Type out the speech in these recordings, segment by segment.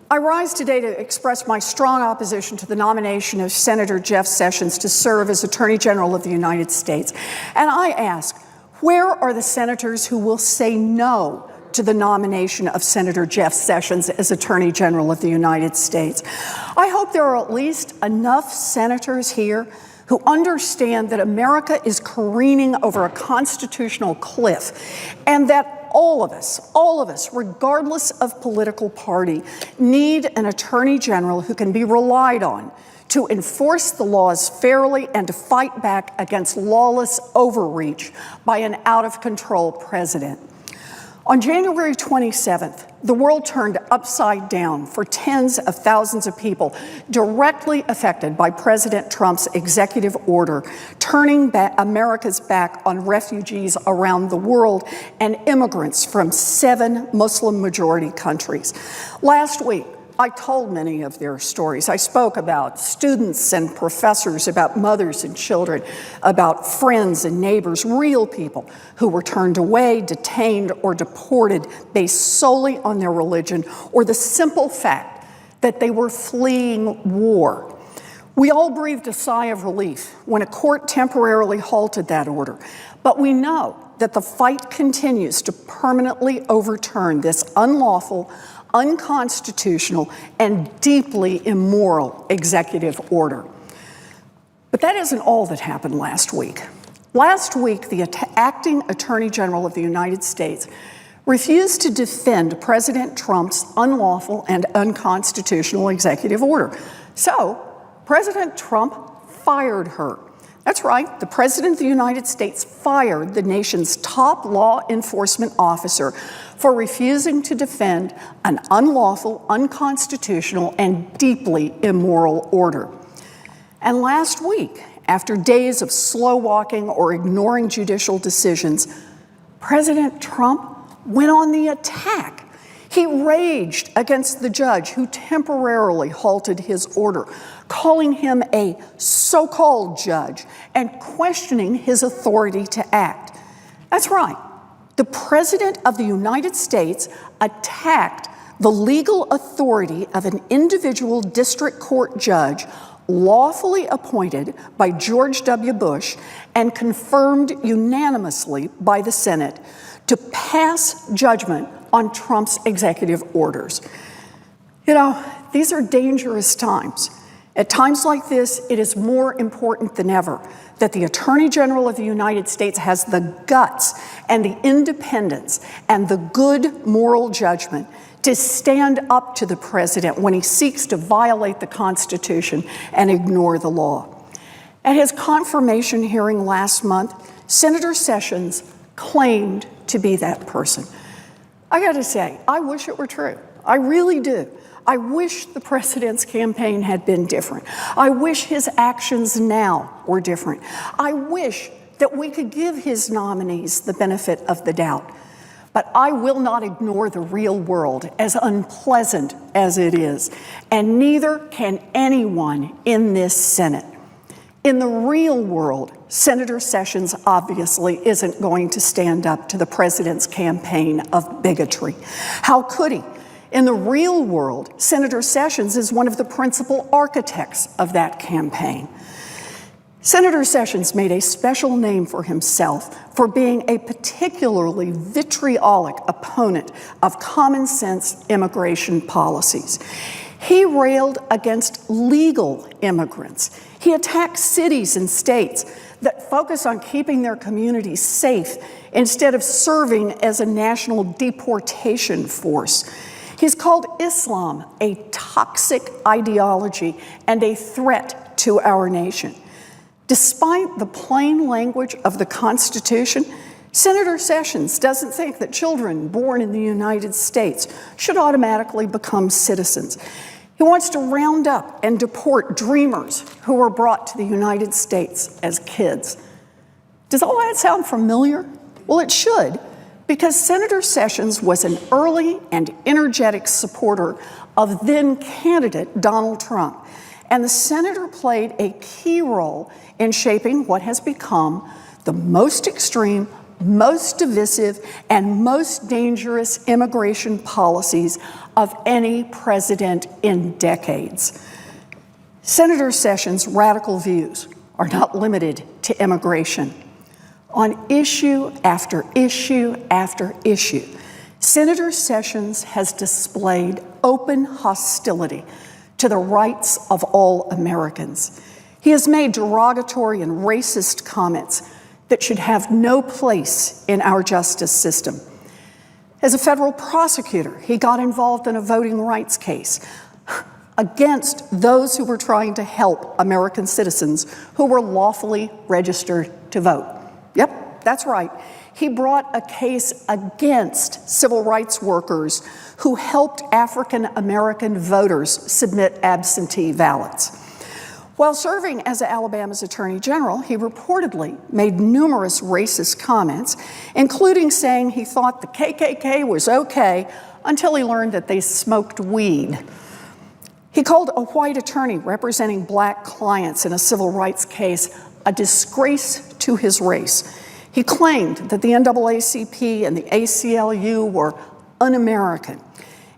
I rise today to express my strong opposition to the nomination of Senator Jeff Sessions to serve as Attorney General of the United States. And I ask, where are the senators who will say no to the nomination of Senator Jeff Sessions as Attorney General of the United States? I hope there are at least enough senators here who understand that America is careening over a constitutional cliff, and that all of us, regardless of political party, need an Attorney General who can be relied on to enforce the laws fairly and to fight back against lawless overreach by an out-of-control president. On January 27th, the world turned upside down for tens of thousands of people directly affected by President Trump's executive order, turning America's back on refugees around the world and immigrants from 7 Muslim-majority countries. Last week, I told many of their stories. I spoke about students and professors, about mothers and children, about friends and neighbors, real people who were turned away, detained, or deported based solely on their religion or the simple fact that they were fleeing war. We all breathed a sigh of relief when a court temporarily halted that order, but we know that the fight continues to permanently overturn this unlawful, unconstitutional, and deeply immoral executive order. But that isn't all that happened last week. Last week, the acting Attorney General of the United States refused to defend President Trump's unlawful and unconstitutional executive order. So, President Trump fired her. That's right, the President of the United States fired the nation's top law enforcement officer for refusing to defend an unlawful, unconstitutional, and deeply immoral order. And last week, after days of slow walking or ignoring judicial decisions, President Trump went on the attack. He raged against the judge who temporarily halted his order, calling him a so-called judge and questioning his authority to act. That's right. The President of the United States attacked the legal authority of an individual district court judge lawfully appointed by George W. Bush and confirmed unanimously by the Senate to pass judgment on Trump's executive orders. You know, these are dangerous times. At times like this, it is more important than ever that the Attorney General of the United States has the guts and the independence and the good moral judgment to stand up to the president when he seeks to violate the Constitution and ignore the law. At his confirmation hearing last month, Senator Sessions claimed to be that person. I got to say, I wish it were true. I really do. I wish the president's campaign had been different. I wish his actions now were different. I wish that we could give his nominees the benefit of the doubt. But I will not ignore the real world, as unpleasant as it is, and neither can anyone in this Senate. In the real world, Senator Sessions obviously isn't going to stand up to the president's campaign of bigotry. How could he? In the real world, Senator Sessions is one of the principal architects of that campaign. Senator Sessions made a special name for himself for being a particularly vitriolic opponent of common sense immigration policies. He railed against legal immigrants. He attacked cities and states that focus on keeping their communities safe instead of serving as a national deportation force. He's called Islam a toxic ideology and a threat to our nation. Despite the plain language of the Constitution, Senator Sessions doesn't think that children born in the United States should automatically become citizens. He wants to round up and deport dreamers who were brought to the United States as kids. Does all that sound familiar? Well, it should, because Senator Sessions was an early and energetic supporter of then-candidate Donald Trump, and the senator played a key role in shaping what has become the most extreme, most divisive and most dangerous immigration policies of any president in decades. Senator Sessions' radical views are not limited to immigration. On issue after issue after issue, Senator Sessions has displayed open hostility to the rights of all Americans. He has made derogatory and racist comments that should have no place in our justice system. As a federal prosecutor, he got involved in a voting rights case against those who were trying to help American citizens who were lawfully registered to vote. Yep, that's right. He brought a case against civil rights workers who helped African American voters submit absentee ballots. While serving as Alabama's Attorney General, he reportedly made numerous racist comments, including saying he thought the KKK was okay until he learned that they smoked weed. He called a white attorney representing black clients in a civil rights case a disgrace to his race. He claimed that the NAACP and the ACLU were un-American.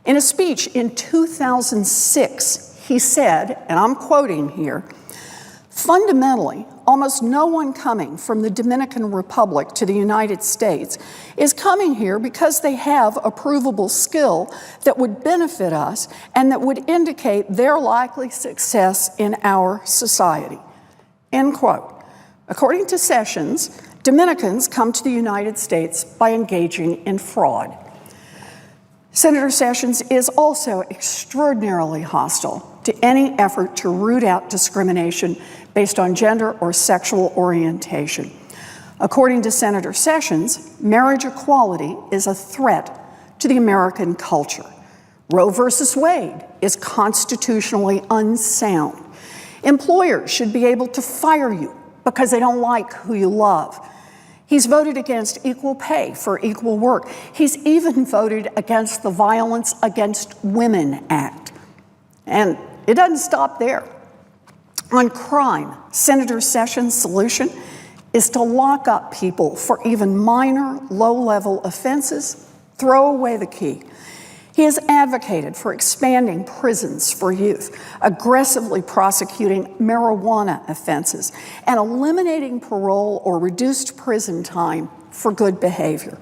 In a speech in 2006, he said, and I'm quoting here, "Fundamentally, almost no one coming from the Dominican Republic to the United States is coming here because they have a provable skill that would benefit us and that would indicate their likely success in our society." End quote. According to Sessions, Dominicans come to the United States by engaging in fraud. Senator Sessions is also extraordinarily hostile to any effort to root out discrimination based on gender or sexual orientation. According to Senator Sessions, marriage equality is a threat to the American culture. Roe versus Wade is constitutionally unsound. Employers should be able to fire you because they don't like who you love. He's voted against equal pay for equal work. He's even voted against the Violence Against Women Act. And it doesn't stop there. On crime, Senator Sessions' solution is to lock up people for even minor, low-level offenses, throw away the key. He has advocated for expanding prisons for youth, aggressively prosecuting marijuana offenses, and eliminating parole or reduced prison time for good behavior.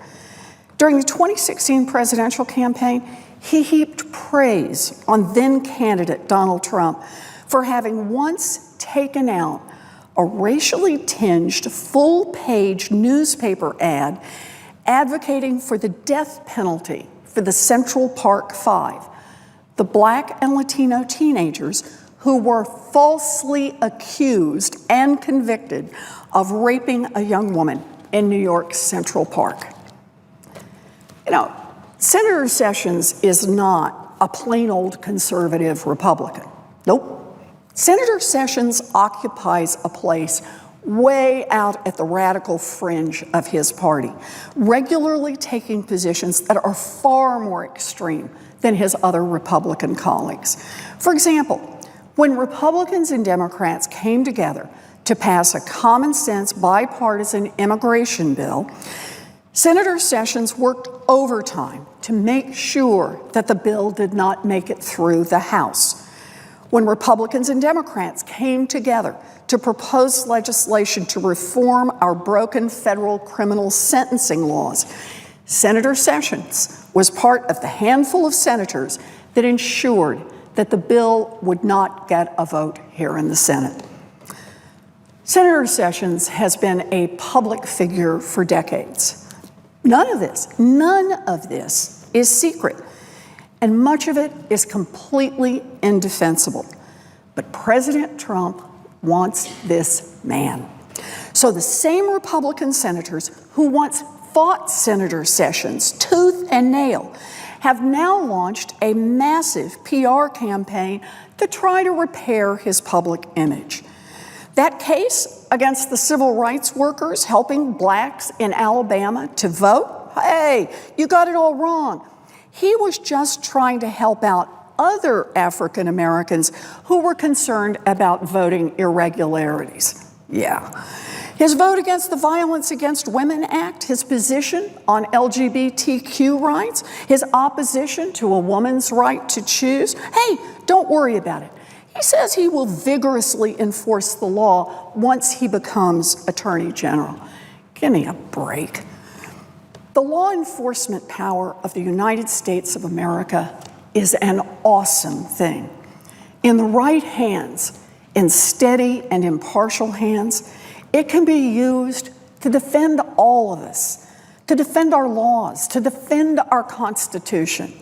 During the 2016 presidential campaign, he heaped praise on then-candidate Donald Trump for having once taken out a racially tinged full-page newspaper ad advocating for the death penalty for the Central Park Five, the Black and Latino teenagers who were falsely accused and convicted of raping a young woman in New York's Central Park. You know, Senator Sessions is not a plain old conservative Republican. Nope. Senator Sessions occupies a place way out at the radical fringe of his party, regularly taking positions that are far more extreme than his other Republican colleagues. For example, when Republicans and Democrats came together to pass a common-sense bipartisan immigration bill, Senator Sessions worked overtime to make sure that the bill did not make it through the House. When Republicans and Democrats came together to propose legislation to reform our broken federal criminal sentencing laws, Senator Sessions was part of the handful of senators that ensured that the bill would not get a vote here in the Senate. Senator Sessions has been a public figure for decades. None of this is secret, and much of it is completely indefensible. But President Trump wants this man. So the same Republican senators who once fought Senator Sessions tooth and nail have now launched a massive PR campaign to try to repair his public image. That case against the civil rights workers helping blacks in Alabama to vote, hey, you got it all wrong. He was just trying to help out other African Americans who were concerned about voting irregularities. Yeah. His vote against the Violence Against Women Act, his position on LGBTQ rights, his opposition to a woman's right to choose. Hey, don't worry about it. He says he will vigorously enforce the law once he becomes Attorney General. Give me a break. The law enforcement power of the United States of America is an awesome thing. In the right hands, in steady and impartial hands, it can be used to defend all of us, to defend our laws, to defend our Constitution.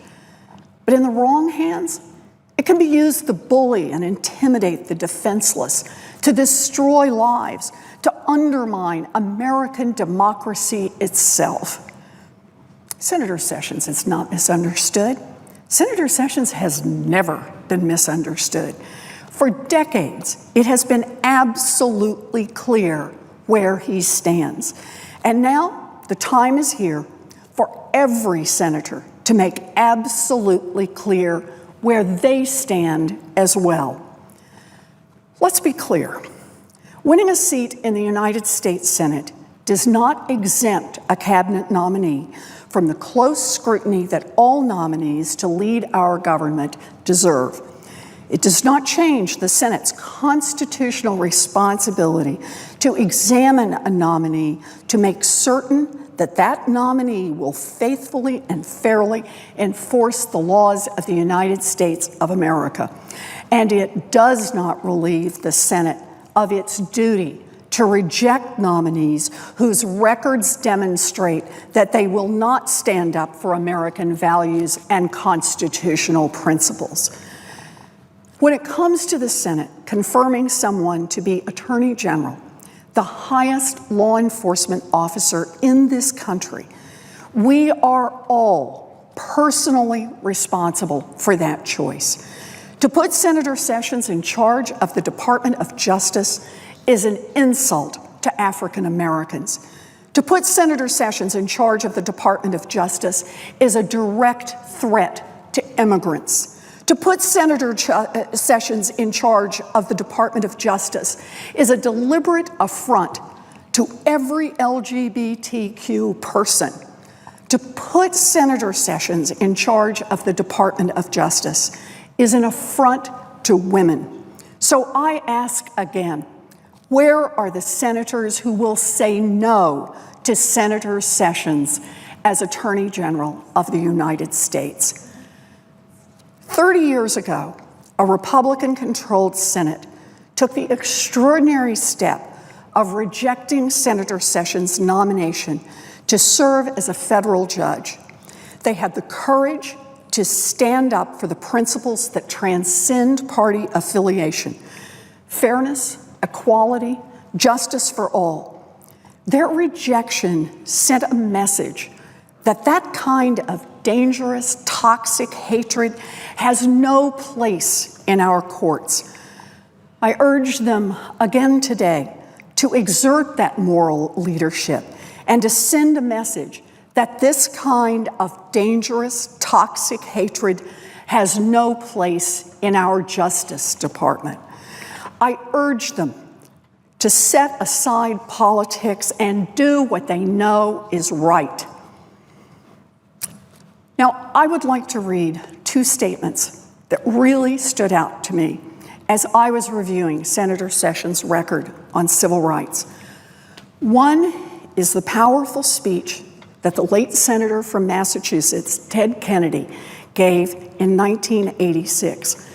But in the wrong hands, it can be used to bully and intimidate the defenseless, to destroy lives, to undermine American democracy itself. Senator Sessions is not misunderstood. Senator Sessions has never been misunderstood. For decades, it has been absolutely clear where he stands. And now the time is here for every senator to make absolutely clear where they stand as well. Let's be clear. Winning a seat in the United States Senate does not exempt a cabinet nominee from the close scrutiny that all nominees to lead our government deserve. It does not change the Senate's constitutional responsibility to examine a nominee to make certain that that nominee will faithfully and fairly enforce the laws of the United States of America. And it does not relieve the Senate of its duty to reject nominees whose records demonstrate that they will not stand up for American values and constitutional principles. When it comes to the Senate confirming someone to be Attorney General, the highest law enforcement officer in this country, we are all personally responsible for that choice. To put Senator Sessions in charge of the Department of Justice is an insult to African Americans. To put Senator Sessions in charge of the Department of Justice is a direct threat to immigrants. To put Senator Sessions in charge of the Department of Justice is a deliberate affront to every LGBTQ person. To put Senator Sessions in charge of the Department of Justice is an affront to women. So I ask again, where are the senators who will say no to Senator Sessions as Attorney General of the United States? 30 years ago, a Republican-controlled Senate took the extraordinary step of rejecting Senator Sessions' nomination to serve as a federal judge. They had the courage to stand up for the principles that transcend party affiliation: fairness, equality, justice for all. Their rejection sent a message that that kind of dangerous, toxic hatred has no place in our courts. I urge them again today to exert that moral leadership and to send a message that this kind of dangerous, toxic hatred has no place in our Justice Department. I urge them to set aside politics and do what they know is right. Now, I would like to read two statements that really stood out to me as I was reviewing Senator Sessions' record on civil rights. One is the powerful speech that the late senator from Massachusetts, Ted Kennedy, gave in 1986.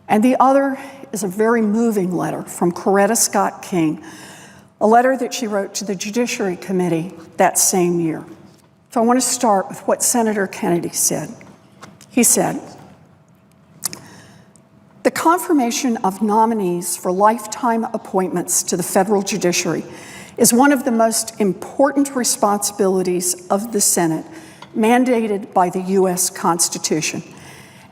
And the other is a very moving letter from Coretta Scott King, a letter that she wrote to the Judiciary Committee that same year. So I want to start with what Senator Kennedy said. He said, "The confirmation of nominees for lifetime appointments to the federal judiciary is one of the most important responsibilities of the Senate, mandated by the U.S. Constitution.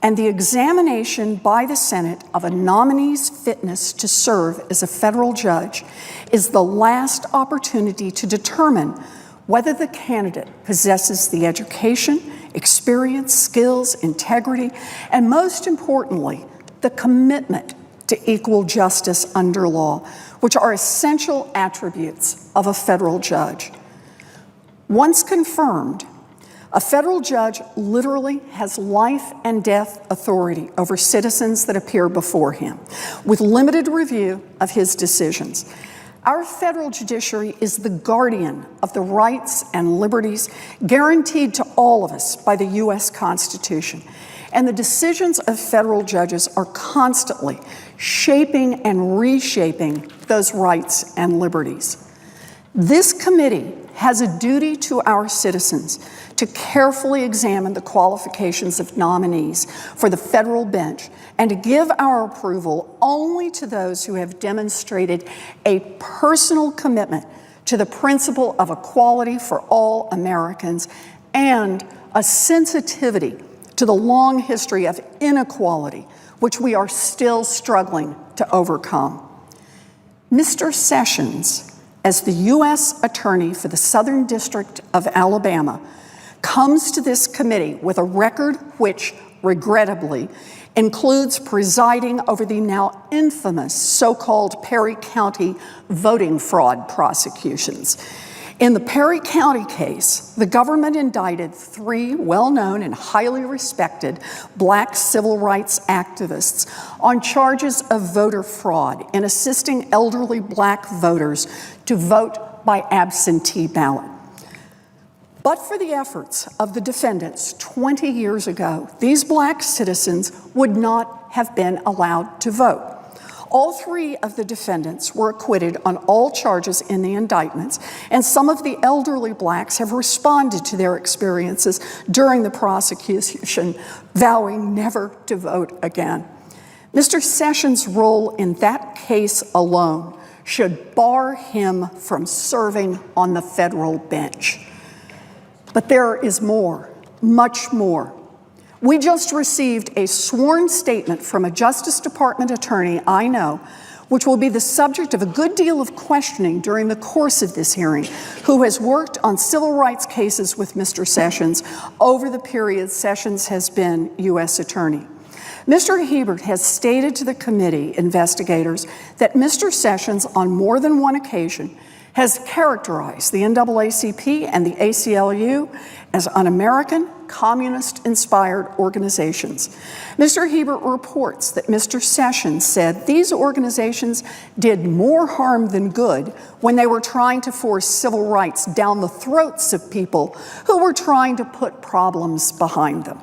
And the examination by the Senate of a nominee's fitness to serve as a federal judge is the last opportunity to determine whether the candidate possesses the education, experience, skills, integrity, and most importantly, the commitment to equal justice under law, which are essential attributes of a federal judge. Once confirmed, a federal judge literally has life and death authority over citizens that appear before him, with limited review of his decisions. Our federal judiciary is the guardian of the rights and liberties guaranteed to all of us by the U.S. Constitution. And the decisions of federal judges are constantly shaping and reshaping those rights and liberties. This committee has a duty to our citizens to carefully examine the qualifications of nominees for the federal bench and to give our approval only to those who have demonstrated a personal commitment to the principle of equality for all Americans and a sensitivity to the long history of inequality, which we are still struggling to overcome. Mr. Sessions, as the U.S. Attorney for the Southern District of Alabama, comes to this committee with a record which, regrettably, includes presiding over the now infamous so-called Perry County voting fraud prosecutions. In the Perry County case, the government indicted 3 well-known and highly respected Black civil rights activists on charges of voter fraud in assisting elderly Black voters to vote by absentee ballot. But for the efforts of the defendants 20 years ago, these Black citizens would not have been allowed to vote. All 3 of the defendants were acquitted on all charges in the indictments, and some of the elderly Blacks have responded to their experiences during the prosecution, vowing never to vote again. Mr. Sessions' role in that case alone should bar him from serving on the federal bench. But there is more, much more. We just received a sworn statement from a Justice Department attorney I know, which will be the subject of a good deal of questioning during the course of this hearing, who has worked on civil rights cases with Mr. Sessions over the period Sessions has been U.S. Attorney. Mr. Hebert has stated to the committee investigators that Mr. Sessions, on more than one occasion, has characterized the NAACP and the ACLU as un-American, communist-inspired organizations. Mr. Hebert reports that Mr. Sessions said these organizations did more harm than good when they were trying to force civil rights down the throats of people who were trying to put problems behind them.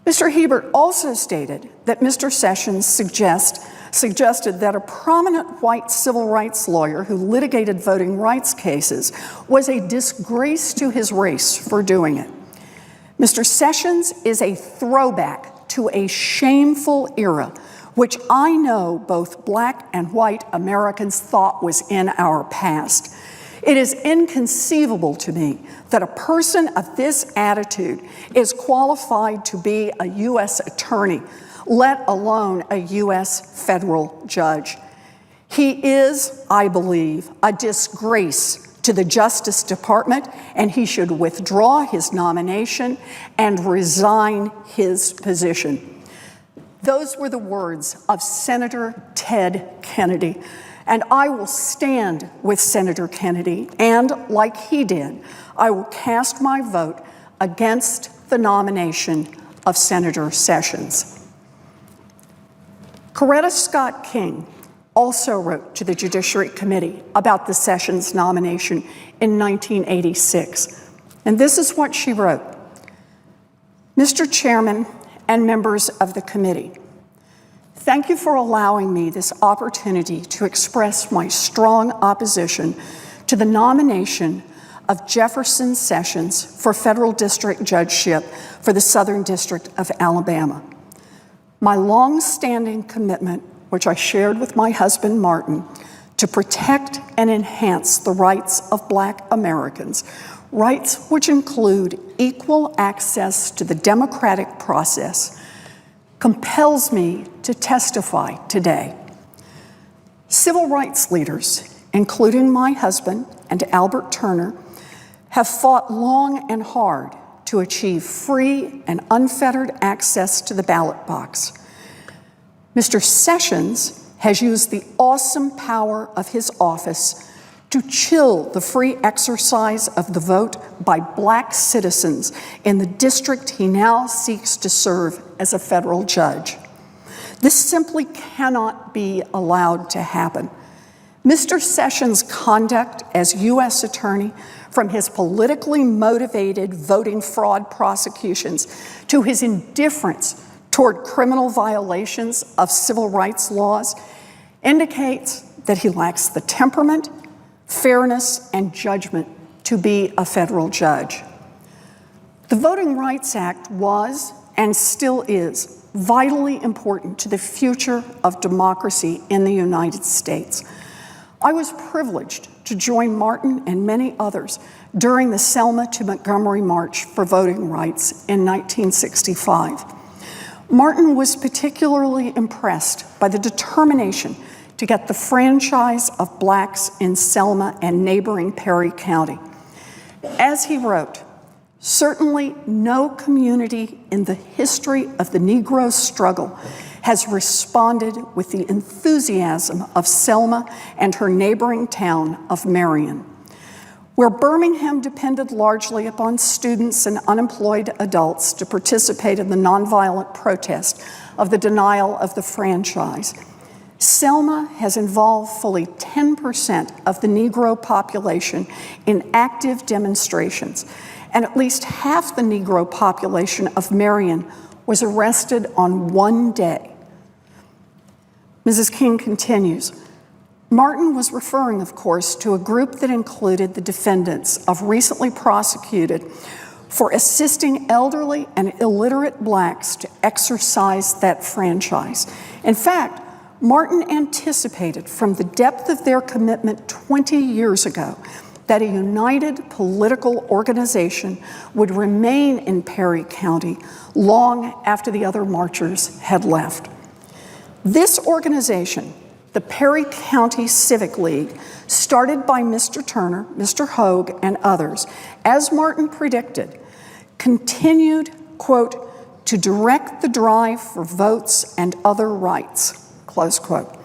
Mr. Hebert also stated that Mr. Sessions suggested that a prominent white civil rights lawyer who litigated voting rights cases was a disgrace to his race for doing it. Mr. Sessions is a throwback to a shameful era, which I know both Black and white Americans thought was in our past. It is inconceivable to me that a person of this attitude is qualified to be a U.S. attorney, let alone a U.S. federal judge. He is, I believe, a disgrace to the Justice Department, and he should withdraw his nomination and resign his position. Those were the words of Senator Ted Kennedy, and I will stand with Senator Kennedy, and like he did, I will cast my vote against the nomination of Senator Sessions. Coretta Scott King also wrote to the Judiciary Committee about the Sessions nomination in 1986. And this is what she wrote. Mr. Chairman and members of the committee, thank you for allowing me this opportunity to express my strong opposition to the nomination of Jefferson Sessions for federal district judgeship for the Southern District of Alabama. My long-standing commitment, which I shared with my husband, Martin, to protect and enhance the rights of Black Americans, rights which include equal access to the democratic process, compels me to testify today. Civil rights leaders, including my husband and Albert Turner, have fought long and hard to achieve free and unfettered access to the ballot box. Mr. Sessions has used the awesome power of his office to chill the free exercise of the vote by Black citizens in the district he now seeks to serve as a federal judge. This simply cannot be allowed to happen. Mr. Sessions' conduct as U.S. Attorney, from his politically motivated voting fraud prosecutions to his indifference toward criminal violations of civil rights laws, indicates that he lacks the temperament, fairness, and judgment to be a federal judge. The Voting Rights Act was, and still is, vitally important to the future of democracy in the United States. I was privileged to join Martin and many others during the Selma to Montgomery March for Voting Rights in 1965. Martin was particularly impressed by the determination to get the franchise of Blacks in Selma and neighboring Perry County. As he wrote, certainly no community in the history of the Negro struggle has responded with the enthusiasm of Selma and her neighboring town of Marion. Where Birmingham depended largely upon students and unemployed adults to participate in the nonviolent protest of the denial of the franchise, Selma has involved fully 10% of the Negro population in active demonstrations, and at least half the Negro population of Marion was arrested on one day. Mrs. King continues, Martin was referring, of course, to a group that included the defendants of recently prosecuted for assisting elderly and illiterate Blacks to exercise that franchise. In fact, Martin anticipated from the depth of their commitment 20 years ago that a united political organization would remain in Perry County long after the other marchers had left. This organization, the Perry County Civic League, started by Mr. Turner, Mr. Hogue, and others, as Martin predicted, continued, quote, to direct the drive for votes and other rights, close quote.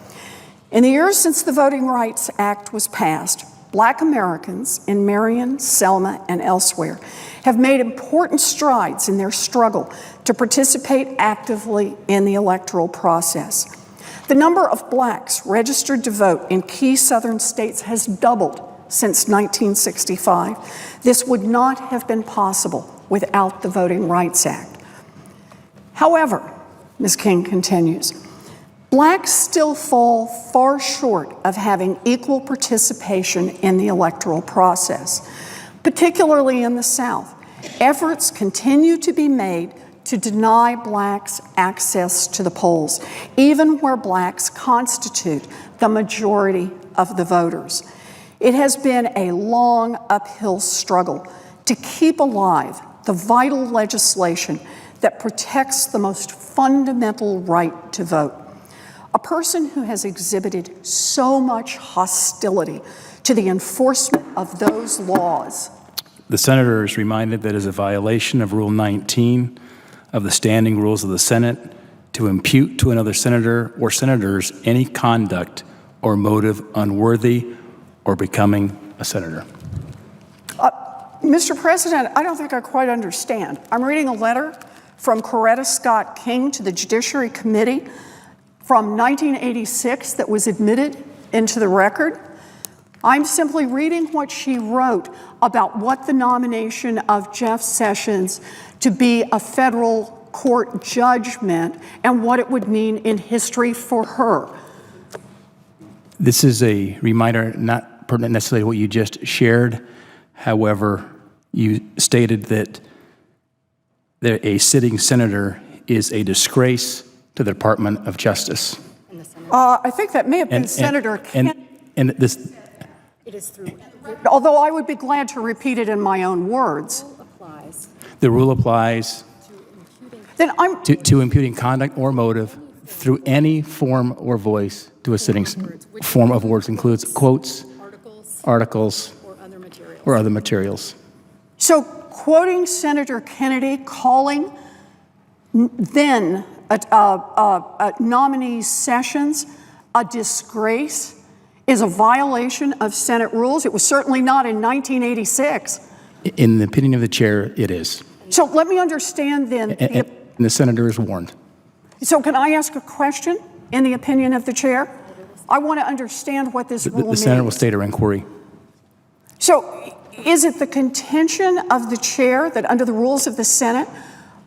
In the years since the Voting Rights Act was passed, Black Americans in Marion, Selma, and elsewhere have made important strides in their struggle to participate actively in the electoral process. The number of Blacks registered to vote in key Southern states has doubled since 1965. This would not have been possible without the Voting Rights Act. However, Ms. King continues, Blacks still fall far short of having equal participation in the electoral process, particularly in the South. Efforts continue to be made to deny Blacks access to the polls, even where Blacks constitute the majority of the voters. It has been a long uphill struggle to keep alive the vital legislation that protects the most fundamental right to vote. A person who has exhibited so much hostility to the enforcement of those laws. The senator is reminded that it is a violation of Rule 19 of the standing rules of the Senate to impute to another senator or senators any conduct or motive unworthy or becoming a senator. Mr. President, I don't think I quite understand. I'm reading a letter from Coretta Scott King to the Judiciary Committee from 1986 that was admitted into the record. I'm simply reading what she wrote about what the nomination of Jeff Sessions to be a federal court judge meant and what it would mean in history for her. This is a reminder, not pertinent necessarily to what you just shared. However, you stated that a sitting senator is a disgrace to the Department of Justice. I think that may have been Senator Kennedy. And this, it is through. Although I would be glad to repeat it in my own words. the rule applies to imputing conduct or motive through any form or voice to a sitting form of words includes quotes, articles, or other materials. So quoting Senator Kennedy, calling then nominee Sessions a disgrace, is a violation of Senate rules? It was certainly not in 1986. In the opinion of the chair, it is. So let me understand then. And the senator is warned. So can I ask a question in the opinion of the chair? I want to understand what this rule means. The senator will state her inquiry. So is it the contention of the chair that under the rules of the Senate,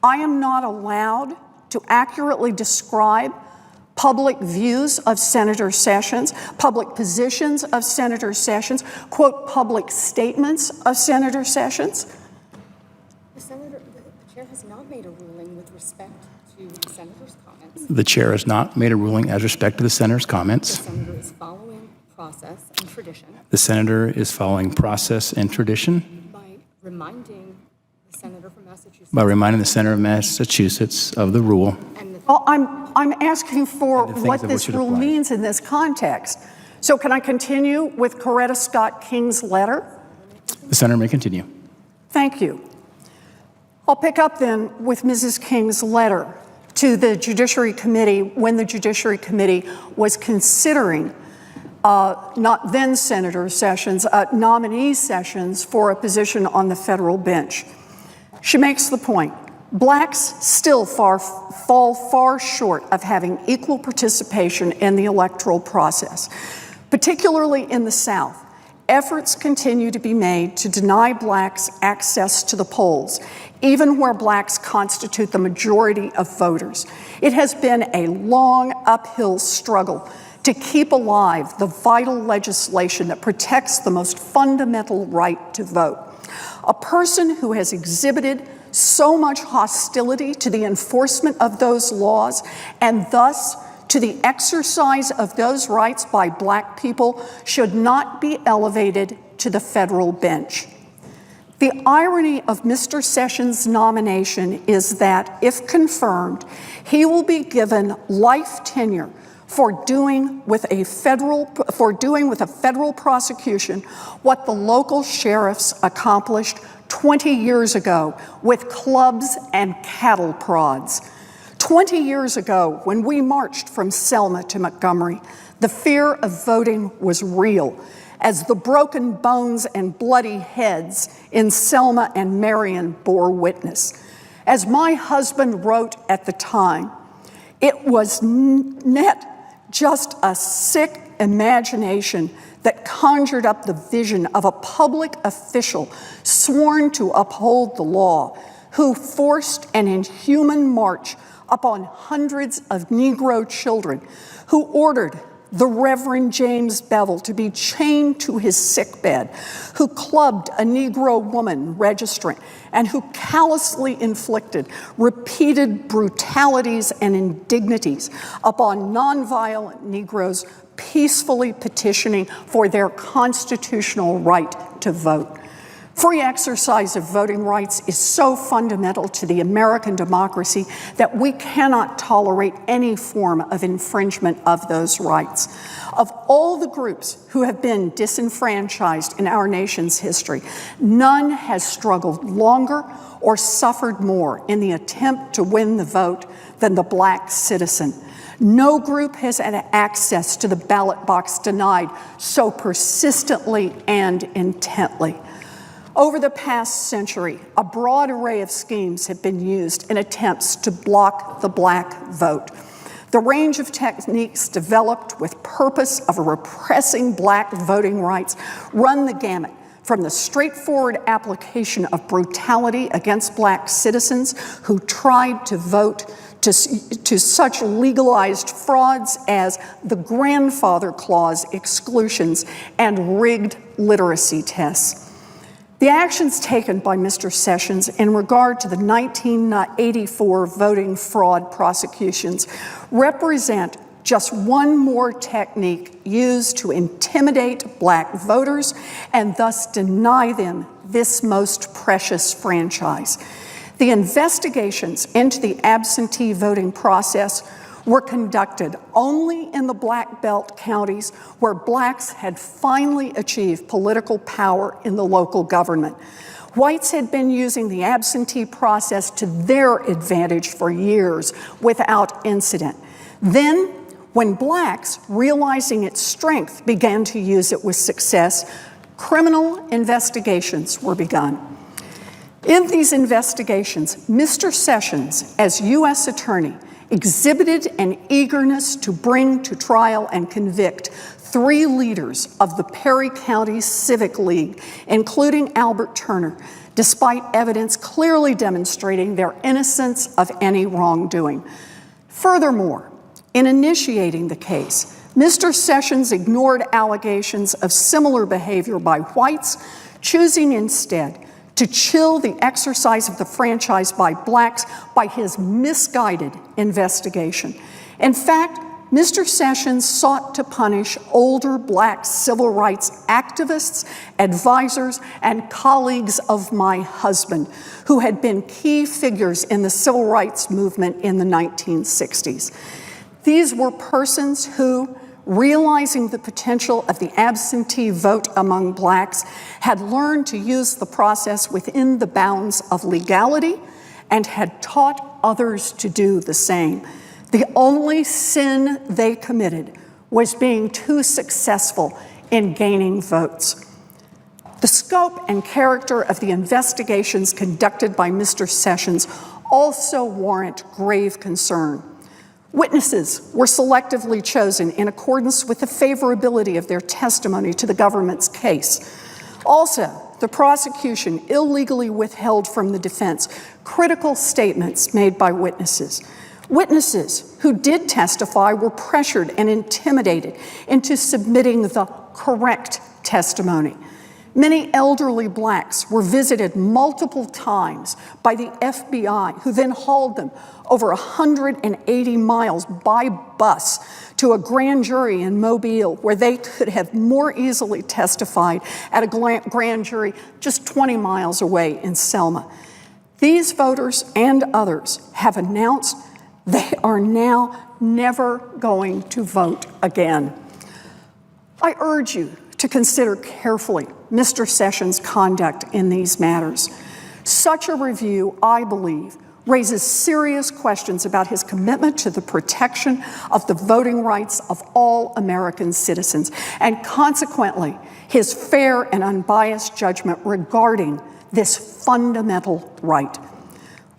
I am not allowed to accurately describe public views of Senator Sessions, public positions of Senator Sessions, quote, public statements of Senator Sessions? The chair has not made a ruling with respect to the senator's comments. The chair has not made a ruling as respect to the senator's comments. The senator is following process and tradition. The senator is following process and tradition By reminding the senator from Massachusetts. by reminding the senator of Massachusetts of the rule. Well, I'm asking for And the things what of this which it rule applies. means in this context. So can I continue with Coretta Scott King's letter? The senator may continue. Thank you. I'll pick up then with Mrs. King's letter to the Judiciary Committee when the Judiciary Committee was considering not then Senator Sessions, nominee Sessions for a position on the federal bench. She makes the point, blacks still fall far short of having equal participation in the electoral process, particularly in the South. Efforts continue to be made to deny blacks access to the polls, even where blacks constitute the majority of voters. It has been a long uphill struggle to keep alive the vital legislation that protects the most fundamental right to vote. A person who has exhibited so much hostility to the enforcement of those laws and thus to the exercise of those rights by black people should not be elevated to the federal bench. The irony of Mr. Sessions' nomination is that, if confirmed, he will be given life tenure for doing with a federal prosecution what the local sheriffs accomplished 20 years ago with clubs and cattle prods. 20 years ago, when we marched from Selma to Montgomery, the fear of voting was real, as the broken bones and bloody heads in Selma and Marion bore witness. As my husband wrote at the time, it was net just a sick imagination that conjured up the vision of a public official sworn to uphold the law, who forced an inhuman march upon hundreds of Negro children, who ordered the Reverend James Bevel to be chained to his sickbed, who clubbed a Negro woman registrant, and who callously inflicted repeated brutalities and indignities upon nonviolent Negroes peacefully petitioning for their constitutional right to vote. Free exercise of voting rights is so fundamental to the American democracy that we cannot tolerate any form of infringement of those rights. Of all the groups who have been disenfranchised in our nation's history, none has struggled longer or suffered more in the attempt to win the vote than the black citizen. No group has had access to the ballot box denied so persistently and intently. Over the past century, a broad array of schemes have been used in attempts to block the black vote. The range of techniques developed with purpose of repressing black voting rights run the gamut, from the straightforward application of brutality against black citizens who tried to vote to such legalized frauds as the grandfather clause exclusions and rigged literacy tests. The actions taken by Mr. Sessions in regard to the 1984 voting fraud prosecutions represent just one more technique used to intimidate black voters and thus deny them this most precious franchise. The investigations into the absentee voting process were conducted only in the Black Belt counties where blacks had finally achieved political power in the local government. Whites had been using the absentee process to their advantage for years without incident. Then, when blacks, realizing its strength, began to use it with success, criminal investigations were begun. In these investigations, Mr. Sessions, as U.S. Attorney, exhibited an eagerness to bring to trial and convict 3 leaders of the Perry County Civic League, including Albert Turner, despite evidence clearly demonstrating their innocence of any wrongdoing. Furthermore, in initiating the case, Mr. Sessions ignored allegations of similar behavior by whites, choosing instead to chill the exercise of the franchise by blacks by his misguided investigation. In fact, Mr. Sessions sought to punish older black civil rights activists, advisors, and colleagues of my husband, who had been key figures in the civil rights movement in the 1960s. These were persons who, realizing the potential of the absentee vote among blacks, had learned to use the process within the bounds of legality and had taught others to do the same. The only sin they committed was being too successful in gaining votes. The scope and character of the investigations conducted by Mr. Sessions also warrant grave concern. Witnesses were selectively chosen in accordance with the favorability of their testimony to the government's case. Also, the prosecution illegally withheld from the defense critical statements made by witnesses. Witnesses who did testify were pressured and intimidated into submitting the correct testimony. Many elderly blacks were visited multiple times by the FBI, who then hauled them over 180 miles by bus to a grand jury in Mobile, where they could have more easily testified at a grand jury just 20 miles away in Selma. These voters and others have announced they are now never going to vote again. I urge you to consider carefully Mr. Sessions' conduct in these matters. Such a review, I believe, raises serious questions about his commitment to the protection of the voting rights of all American citizens, and consequently, his fair and unbiased judgment regarding this fundamental right.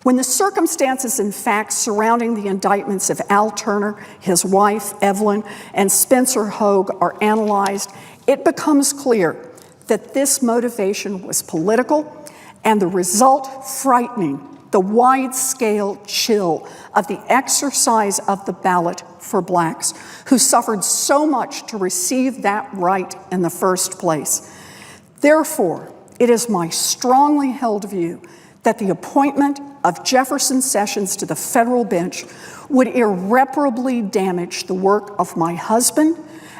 When the circumstances and facts surrounding the indictments of Al Turner, his wife, Evelyn, and Spencer Hogue are analyzed, it becomes clear that this motivation was political, and the result frightening: the wide-scale chill of the exercise of the ballot for blacks, who suffered so much to receive that right in the first place. Therefore, it is my strongly held view that the appointment of Jefferson Sessions to the federal bench would irreparably damage the work of my husband,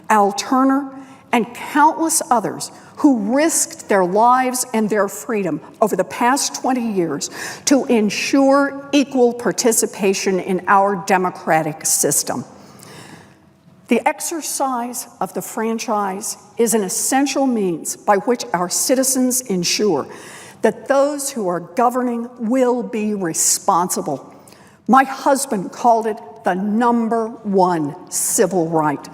Al Turner, and countless others who risked their lives and their freedom over the past 20 years to ensure equal participation in our democratic system. The exercise of the franchise is an essential means by which our citizens ensure that those who are governing will be responsible. My husband called it the #1 civil right.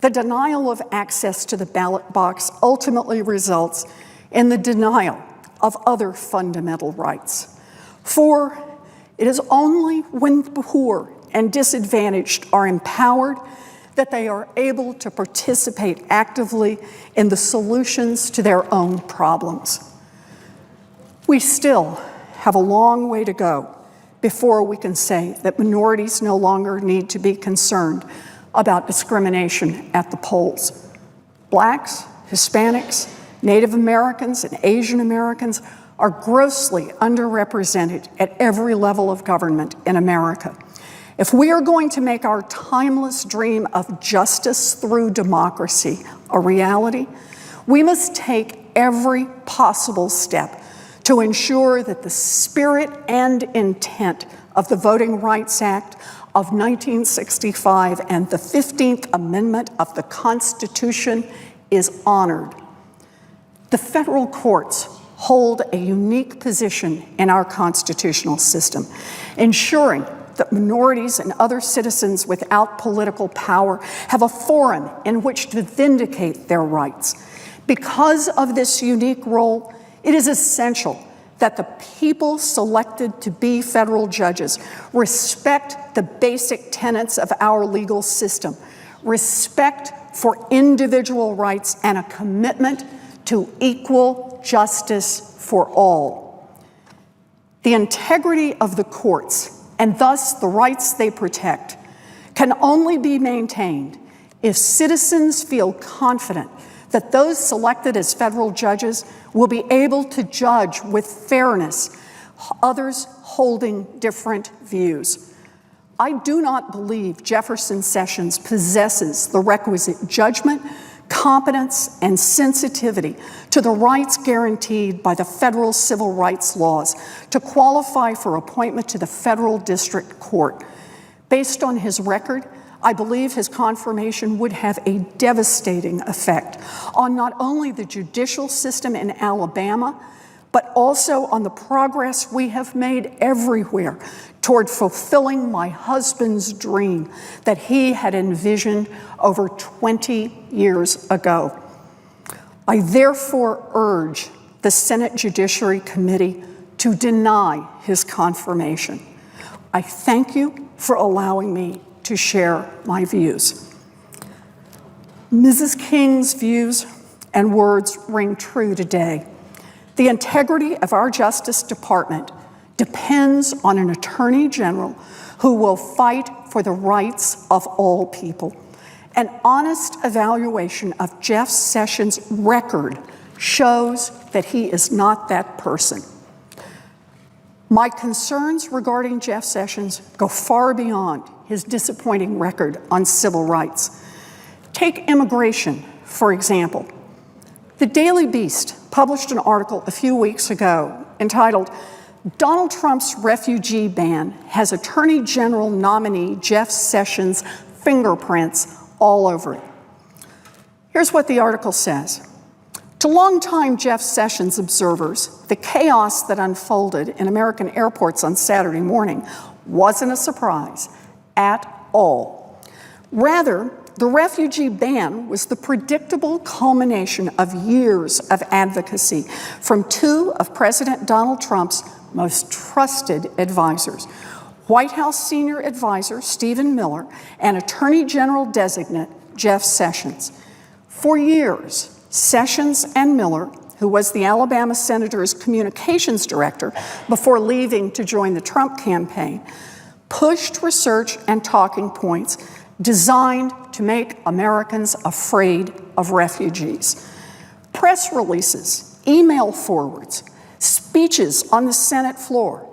The denial of access to the ballot box ultimately results in the denial of other fundamental rights. For it is only when the poor and disadvantaged are empowered that they are able to participate actively in the solutions to their own problems. We still have a long way to go before we can say that minorities no longer need to be concerned about discrimination at the polls. Blacks, Hispanics, Native Americans, and Asian Americans are grossly underrepresented at every level of government in America. If we are going to make our timeless dream of justice through democracy a reality, we must take every possible step to ensure that the spirit and intent of the Voting Rights Act of 1965 and the 15th Amendment of the Constitution is honored. The federal courts hold a unique position in our constitutional system, ensuring that minorities and other citizens without political power have a forum in which to vindicate their rights. Because of this unique role, it is essential that the people selected to be federal judges respect the basic tenets of our legal system, respect for individual rights, and a commitment to equal justice for all. The integrity of the courts, and thus the rights they protect, can only be maintained if citizens feel confident that those selected as federal judges will be able to judge with fairness others holding different views. I do not believe Jefferson Sessions possesses the requisite judgment, competence, and sensitivity to the rights guaranteed by the federal civil rights laws to qualify for appointment to the federal district court. Based on his record, I believe his confirmation would have a devastating effect on not only the judicial system in Alabama, but also on the progress we have made everywhere toward fulfilling my husband's dream that he had envisioned over 20 years ago. I therefore urge the Senate Judiciary Committee to deny his confirmation. I thank you for allowing me to share my views. Mrs. King's views and words ring true today. The integrity of our Justice Department depends on an Attorney General who will fight for the rights of all people. An honest evaluation of Jeff Sessions' record shows that he is not that person. My concerns regarding Jeff Sessions go far beyond his disappointing record on civil rights. Take immigration, for example. The Daily Beast published an article a few weeks ago entitled, "Donald Trump's Refugee Ban Has Attorney General Nominee Jeff Sessions' Fingerprints All Over It." Here's what the article says. To longtime Jeff Sessions observers, the chaos that unfolded in American airports on Saturday morning wasn't a surprise at all. Rather, the refugee ban was the predictable culmination of years of advocacy from two of President Donald Trump's most trusted advisors, White House senior advisor Stephen Miller and Attorney General designate Jeff Sessions. For years, Sessions and Miller, who was the Alabama senator's communications director before leaving to join the Trump campaign, pushed research and talking points designed to make Americans afraid of refugees. Press releases, email forwards, speeches on the Senate floor.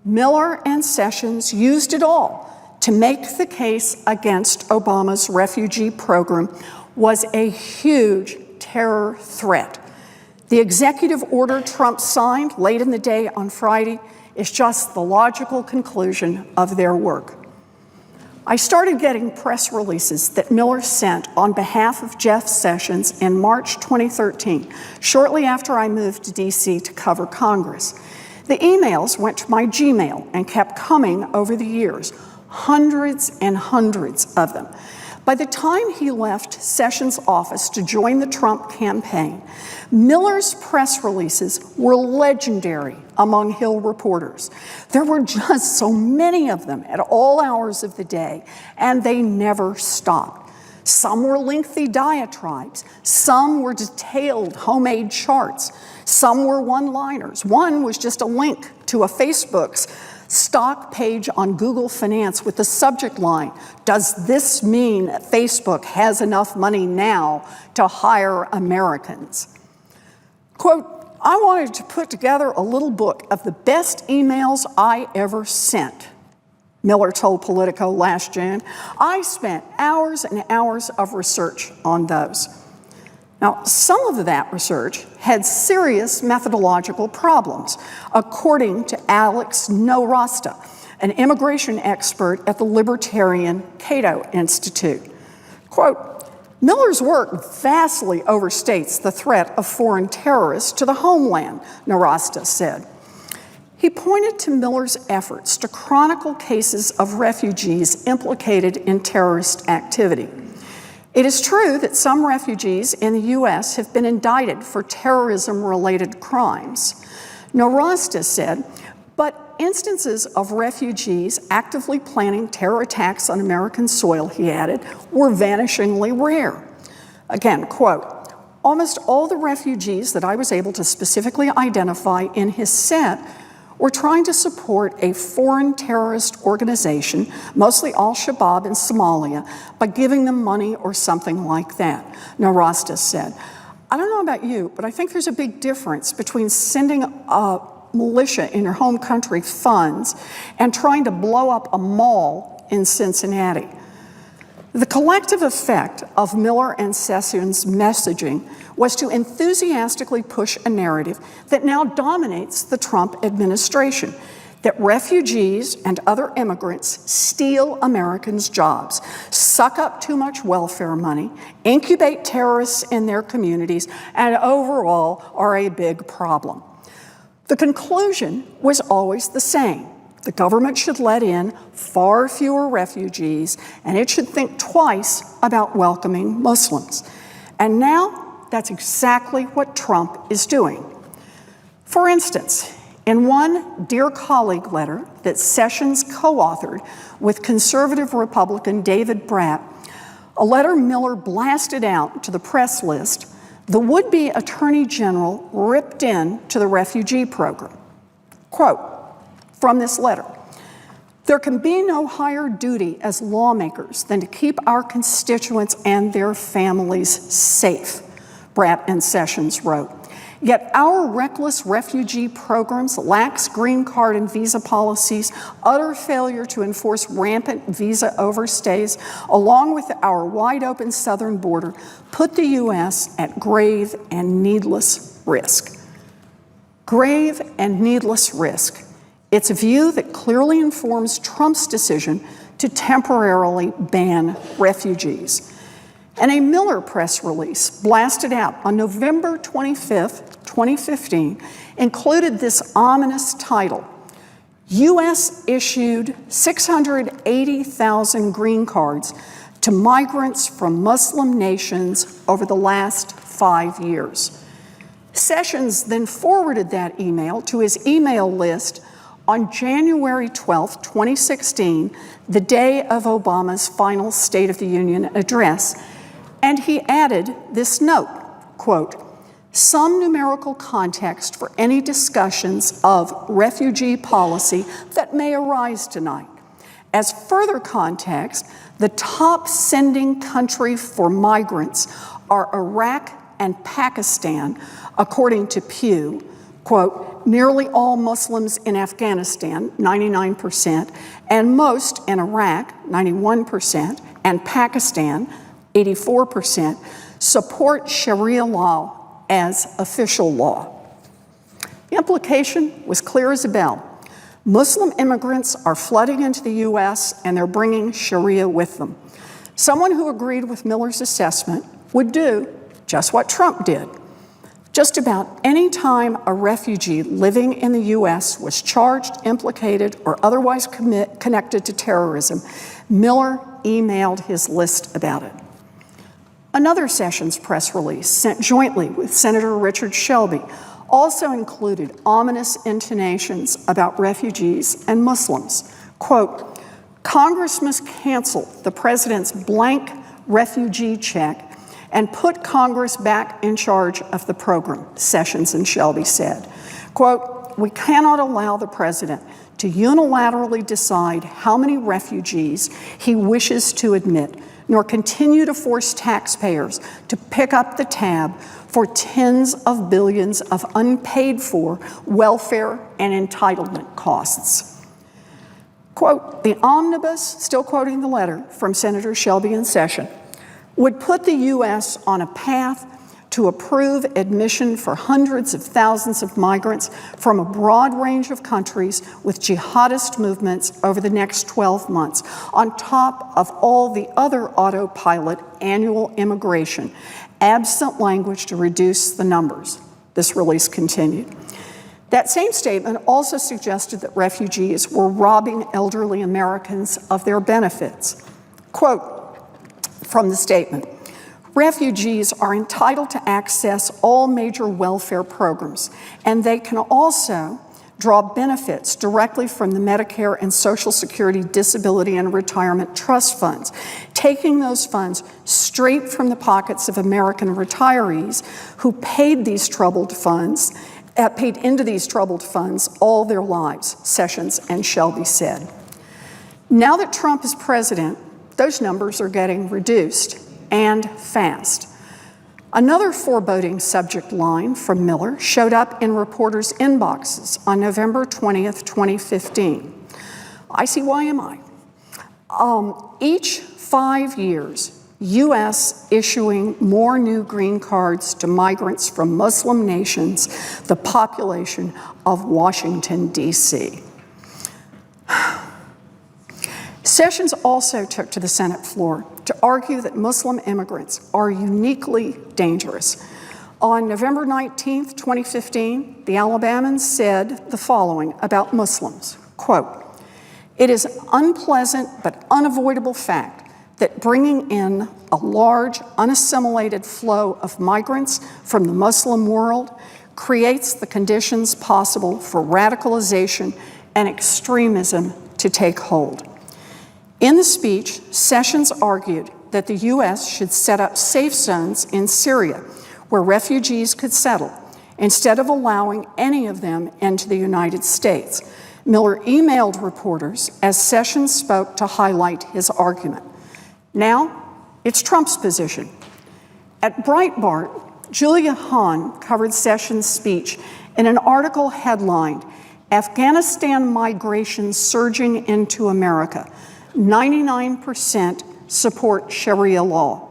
Miller and Sessions used it all to make the case against Obama's refugee program was a huge terror threat. The executive order Trump signed late in the day on Friday is just the logical conclusion of their work. I started getting press releases that Miller sent on behalf of Jeff Sessions in March 2013, shortly after I moved to D.C. to cover Congress. The emails went to my Gmail and kept coming over the years, hundreds and hundreds of them. By the time he left Sessions' office to join the Trump campaign, Miller's press releases were legendary among Hill reporters. There were just so many of them at all hours of the day, and they never stopped. Some were lengthy diatribes. Some were detailed homemade charts. Some were one-liners. One was just a link to a Facebook's stock page on Google Finance with the subject line, "Does this mean Facebook has enough money now to hire Americans?" Quote, "I wanted to put together a little book of the best emails I ever sent," Miller told Politico last June. "I spent hours and hours of research on those." Now, some of that research had serious methodological problems, according to Alex Nowrasta, an immigration expert at the libertarian Cato Institute. Quote, Miller's work vastly overstates the threat of foreign terrorists to the homeland, Narasta said. He pointed to Miller's efforts to chronicle cases of refugees implicated in terrorist activity. It is true that some refugees in the U.S. have been indicted for terrorism-related crimes. Narasta said, but instances of refugees actively planning terror attacks on American soil, he added, were vanishingly rare. Again, quote, almost all the refugees that I was able to specifically identify in his set were trying to support a foreign terrorist organization, mostly Al-Shabaab in Somalia, by giving them money or something like that, Narasta said. I don't know about you, but I think there's a big difference between sending a militia in your home country funds and trying to blow up a mall in Cincinnati. The collective effect of Miller and Sessions' messaging was to enthusiastically push a narrative that now dominates the Trump administration, that refugees and other immigrants steal Americans' jobs, suck up too much welfare money, incubate terrorists in their communities, and overall are a big problem. The conclusion was always the same. The government should let in far fewer refugees, and it should think twice about welcoming Muslims. And now, that's exactly what Trump is doing. For instance, in one Dear Colleague letter that Sessions co-authored with conservative Republican David Bratt, a letter Miller blasted out to the press list, the would-be Attorney General ripped into the refugee program. Quote from this letter, there can be no higher duty as lawmakers than to keep our constituents and their families safe, Bratt and Sessions wrote. Yet our reckless refugee programs, lax green card and visa policies, utter failure to enforce rampant visa overstays, along with our wide-open southern border, put the U.S. at grave and needless risk. Grave and needless risk. It's a view that clearly informs Trump's decision to temporarily ban refugees. And a Miller press release blasted out on November 25th, 2015, included this ominous title, U.S. issued 680,000 green cards to migrants from Muslim nations over the last 5 years. Sessions then forwarded that email to his email list on January 12, 2016, the day of Obama's final State of the Union address, and he added this note, quote, some numerical context for any discussions of refugee policy that may arise tonight. As further context, the top sending country for migrants are Iraq and Pakistan, according to Pew, quote, nearly all Muslims in Afghanistan, 99%, and most in Iraq, 91%, and Pakistan, 84%, support Sharia law as official law. The implication was clear as a bell. Muslim immigrants are flooding into the U.S. and they're bringing Sharia with them. Someone who agreed with Miller's assessment would do just what Trump did. Just about any time a refugee living in the U.S. was charged, implicated, or otherwise connected to terrorism, Miller emailed his list about it. Another Sessions press release sent jointly with Senator Richard Shelby also included ominous intonations about refugees and Muslims. Quote, Congress must cancel the president's blank refugee check and put Congress back in charge of the program, Sessions and Shelby said. Quote, we cannot allow the president to unilaterally decide how many refugees he wishes to admit, nor continue to force taxpayers to pick up the tab for tens of billions of unpaid for welfare and entitlement costs. Quote, the omnibus, still quoting the letter from Senator Shelby and Sessions, would put the U.S. on a path to approve admission for hundreds of thousands of migrants from a broad range of countries with jihadist movements over the next 12 months, on top of all the other autopilot annual immigration, absent language to reduce the numbers. This release continued. That same statement also suggested that refugees were robbing elderly Americans of their benefits. Quote from the statement, refugees are entitled to access all major welfare programs, and they can also draw benefits directly from the Medicare and Social Security disability and retirement trust funds, taking those funds straight from the pockets of American retirees who paid into these troubled funds all their lives, Sessions and Shelby said. Now that Trump is president, those numbers are getting reduced, and fast. Another foreboding subject line from Miller showed up in reporters' inboxes on November 20th, 2015. ICYMI. Each 5 years, U.S. issuing more new green cards to migrants from Muslim nations, the population of Washington, D.C. Sessions also took to the Senate floor to argue that Muslim immigrants are uniquely dangerous. On November 19, 2015, the Alabamans said the following about Muslims, quote, "It is an unpleasant but unavoidable fact that bringing in a large, unassimilated flow of migrants from the Muslim world creates the conditions possible for radicalization and extremism to take hold." In the speech, Sessions argued that the U.S. should set up safe zones in Syria where refugees could settle instead of allowing any of them into the United States. Miller emailed reporters as Sessions spoke to highlight his argument. Now, it's Trump's position. At Breitbart, Julia Hahn covered Sessions' speech in an article headlined, "Afghanistan Migration Surging into America. 99% support Sharia law."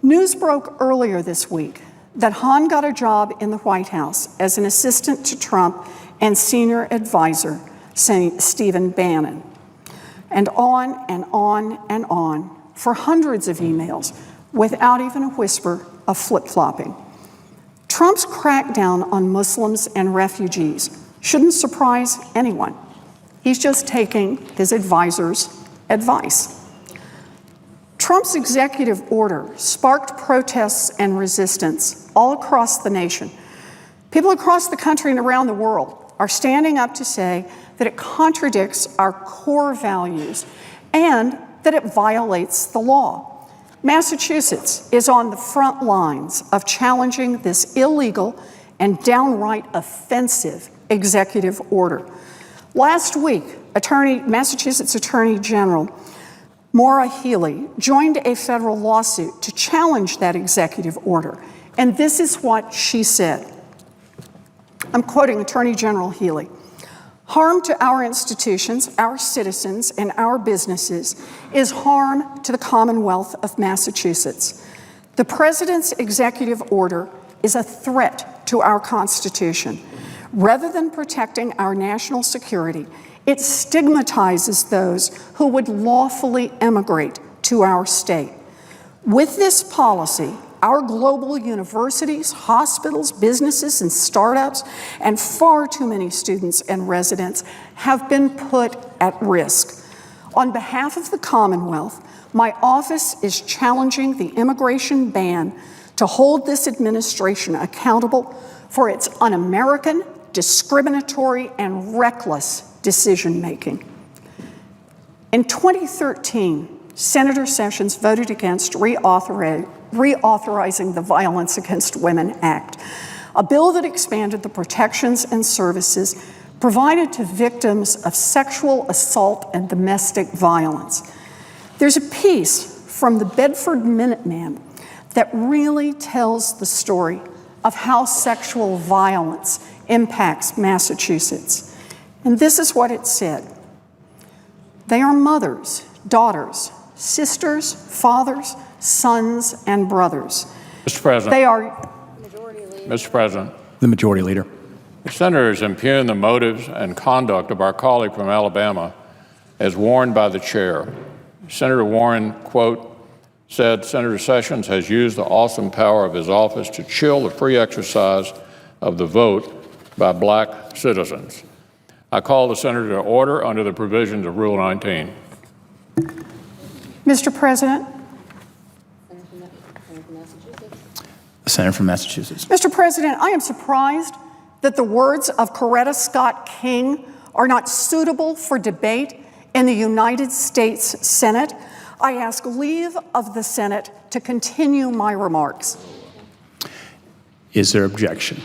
News broke earlier this week that Hahn got a job in the White House as an assistant to Trump and senior advisor, Stephen Bannon. And on and on and on for hundreds of emails without even a whisper of flip-flopping. Trump's crackdown on Muslims and refugees shouldn't surprise anyone. He's just taking his advisor's advice. Trump's executive order sparked protests and resistance all across the nation. People across the country and around the world are standing up to say that it contradicts our core values and that it violates the law. Massachusetts is on the front lines of challenging this illegal and downright offensive executive order. Last week, Massachusetts Attorney General Maura Healey joined a federal lawsuit to challenge that executive order. And this is what she said. I'm quoting Attorney General Healey. "Harm to our institutions, our citizens, and our businesses is harm to the Commonwealth of Massachusetts. The President's executive order is a threat to our Constitution. Rather than protecting our national security, it stigmatizes those who would lawfully emigrate to our state. With this policy, our global universities, hospitals, businesses, and startups, and far too many students and residents have been put at risk. On behalf of the Commonwealth, my office is challenging the immigration ban to hold this administration accountable for its un-American, discriminatory, and reckless decision-making." In 2013, Senator Sessions voted against reauthorizing the Violence Against Women Act, a bill that expanded the protections and services provided to victims of sexual assault and domestic violence. There's a piece from the Bedford Minuteman that really tells the story of how sexual violence impacts Massachusetts. And this is what it said. "They are mothers, daughters, sisters, fathers, sons, and brothers. Mr. President. They are, Mr. President. The majority leader. The senators impugn the motives and conduct of our colleague from Alabama as warned by the chair. Senator Warren, quote, said Senator Sessions has used the awesome power of his office to chill the free exercise of the vote by black citizens. I call the senator to order under the provisions of Rule 19. Mr. President. The senator from Massachusetts. Mr. President, I am surprised that the words of Coretta Scott King are not suitable for debate in the United States Senate. I ask leave of the Senate to continue my remarks. Is there objection?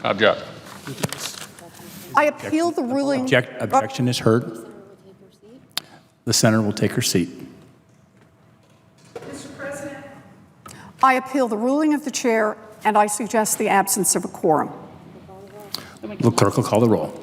Object. I appeal the ruling. Objection is heard. The senator will take her seat. Mr. President. I appeal the ruling of the chair, and I suggest the absence of a quorum. The clerk will call the roll.